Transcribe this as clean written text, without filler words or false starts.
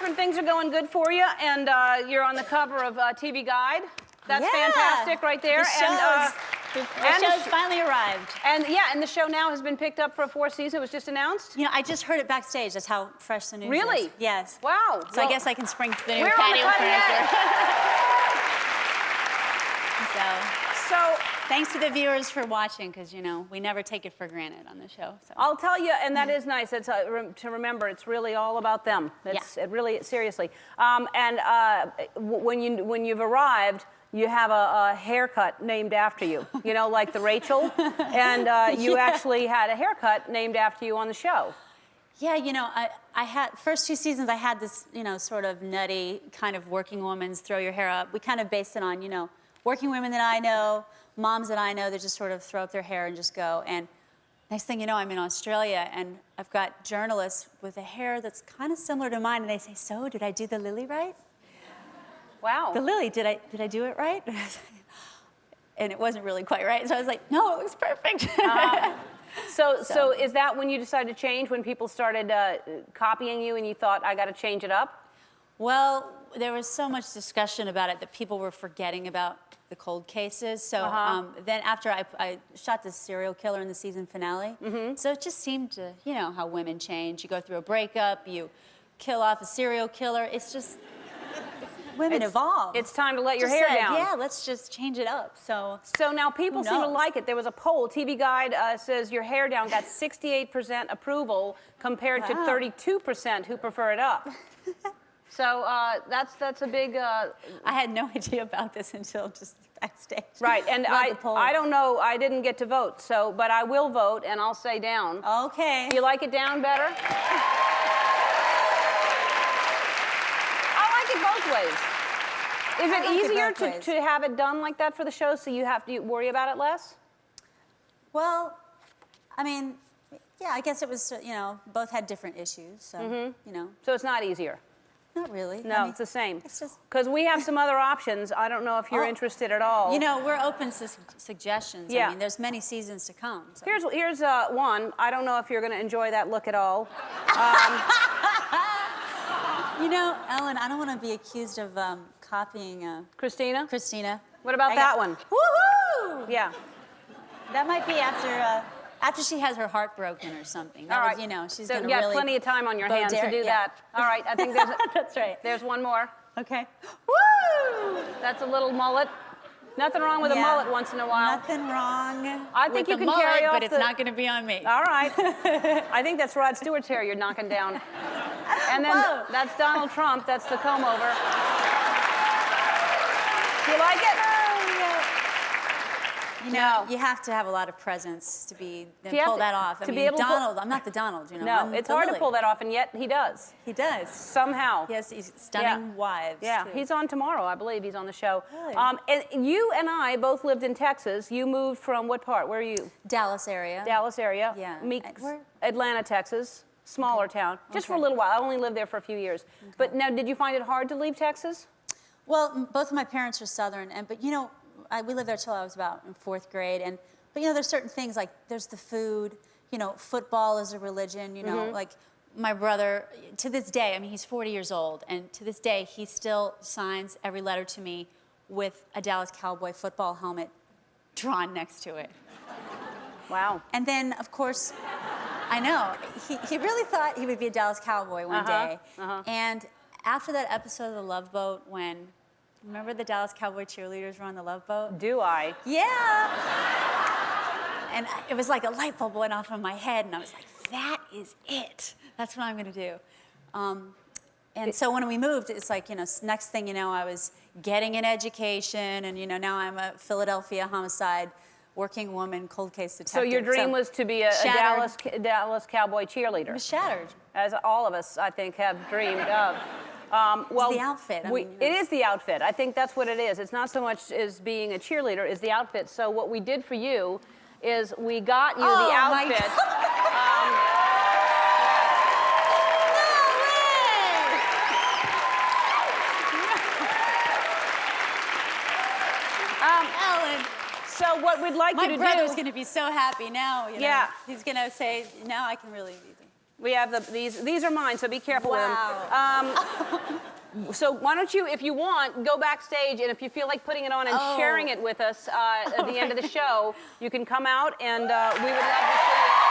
Kathryn, things are going good for you, and you're on the cover of TV Guide. That's fantastic right there. The show's finally arrived. And yeah, and the show now has been picked up for a 4th season. It was just announced. You know, I just heard it backstage. That's how fresh the news is. Really? Yes. Wow. So I guess I can spring the new we're patio on the cutting furniture. So thanks to the viewers for watching, because you know we never take it for granted on the show. So. I'll tell you, and that is nice. It's to remember. It's really all about them. It really, seriously. When you've arrived, you have a haircut named after you. You know, like the Rachel, and you actually had a haircut named after you on the show. Yeah, you know, I had first 2 seasons. I had this, you know, sort of nutty kind of working woman's throw your hair up. We kind of based it on, you know, working women that I know, moms that I know that just sort of throw up their hair and just go. And next thing you know, I'm in Australia, and I've got journalists with a hair that's kind of similar to mine, and they say, "So, did I do the lily right?" Wow. The lily, did I do it right? And it wasn't really quite right. So I was like, no, it was perfect. So is that when you decided to change, when people started copying you and you thought, I got to change it up? Well, there was so much discussion about it that people were forgetting about the cold cases. So then after I shot this serial killer in the season finale, so it just seemed to, you know, how women change. You go through a breakup, you kill off a serial killer. It's just... Women evolve. It's time to let your hair down. Yeah, let's just change it up. So now people seem to like it. There was a poll. TV Guide says your hair down got 68% approval compared to 32% who prefer it up. So that's a big. I had no idea about this until just backstage. Right, and I don't know. I didn't get to vote. So, but I will vote, and I'll say down. Okay. Do you like it down better? Both ways. Is it easier to have it done like that for the show, so you have to worry about it less? Well, I mean, yeah, I guess it was, you know, both had different issues, so, you know. So it's not easier? Not really. No, I mean, it's the same. It's just... Because we have some other options. I don't know if you're interested at all. You know, we're open to suggestions. Yeah. I mean, there's many seasons to come. So. Here's one. I don't know if you're going to enjoy that look at all. You know, Ellen, I don't want to be accused of copying Christina? Christina. What about that one? Woohoo! Yeah. That might be after she has her heart broken or something. That would, you know, she's going to really... You got plenty of time on your hands to do that. All right, I think there's... That's right. There's one more. Okay. Woo! That's a little mullet. Nothing wrong with a mullet once in a while. Nothing wrong. I think you can carry off but it's not going to be on me. All right. I think that's Rod Stewart's hair you're knocking down. And then that's Donald Trump. That's the comb over. Do you like it? You know, you have to have a lot of presence to pull that off. I mean, Donald, I'm not the Donald, you know. No, it's hard to pull that off, and yet he does. He does. Somehow. He has these stunning wives, Yeah, too. He's on tomorrow, I believe he's on the show. Really? And you and I both lived in Texas. You moved from what part? Where are you? Dallas area. Dallas area. Yeah. Atlanta, Texas. Smaller town. Just for a little while. I only lived there for a few years. Okay. But now, did you find it hard to leave Texas? Well, both of my parents are Southern, but you know, we lived there till I was about in 4th grade, but you know, there's certain things like there's the food, you know, football is a religion, you know, like my brother, to this day, I mean, he's 40 years old, and to this day, he still signs every letter to me with a Dallas Cowboy football helmet drawn next to it. Wow. And then, of course, I know, he really thought he would be a Dallas Cowboy one day, and after that episode of The Love Boat, when remember the Dallas Cowboy cheerleaders were on the Love Boat? Do I? Yeah. And it was like a light bulb went off in my head, and I was like, that is it. That's what I'm going to do. And so when we moved, it's like, you know, next thing you know, I was getting an education, and, you know, now I'm a Philadelphia homicide working woman, cold case detective. So your dream was to be a Dallas Cowboy cheerleader? It was shattered. As all of us, I think, have dreamed of. Well, it's the outfit. I mean, you know. It is the outfit. I think that's what it is. It's not so much as being a cheerleader, it's the outfit. So what we did for you is we got you the outfit. Ellen. So what we'd like you to do... My brother's going to be so happy now. You know? Yeah. He's going to say, now I can really be We have these are mine, so be careful with them. So why don't you, if you want, go backstage, and if you feel like putting it on and sharing it with us at the end of the show, you can come out, and we would love to see you.